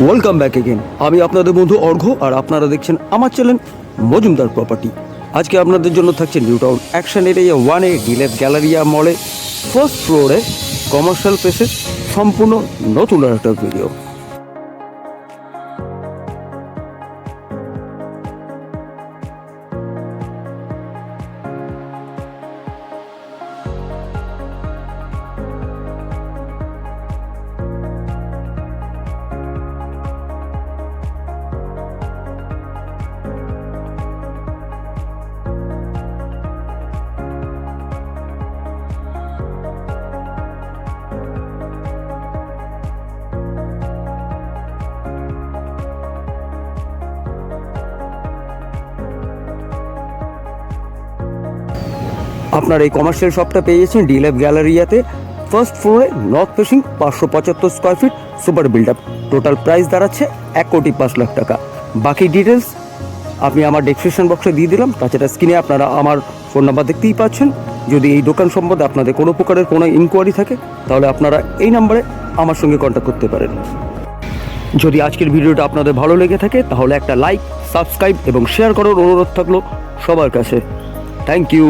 Welcome back again. আমি আপনাদের বন্ধু অর্ঘ্য, আর আপনারা দেখছেন আমার চ্যানেল মজুমদার প্রপার্টি। আজকে আপনাদের জন্য থাকছে নিউ টাউন অ্যাকশন এরিয়া 1-এ ডিলেপ গ্যালারিয়া মলে ফার্স্ট ফ্লোরে কমার্শিয়াল প্লেসের সম্পূর্ণ নতুন একটা ভিডিও। আপনার এই কমার্শিয়াল শপটা পেয়ে যাচ্ছেন ডিলেপ গ্যালারিয়াতে ফার্স্ট ফ্লোরে north facing 575 square feet super build up. Total price দাঁড়াচ্ছে 1,05,00,000 টাকা। বাকি ডিটেলস আমি আমার ডেসক্রিপশন বক্সে দিয়ে দিলাম। তাছাড়া স্ক্রিনে আপনারা আমার ফোন নাম্বার দেখতেই পাচ্ছেন। যদি এই দোকান সম্বন্ধে আপনাদের কোনো প্রকারের কোনো ইনকোয়ারি থাকে তাহলে আপনারা এই নাম্বারে আমার সঙ্গে কন্ট্যাক্ট করতে পারেন। যদি আজকের ভিডিওটা আপনাদের ভালো লেগে থাকে তাহলে একটা লাইক, সাবস্ক্রাইব এবং শেয়ার করার অনুরোধ থাকলো সবার কাছে। Thank you.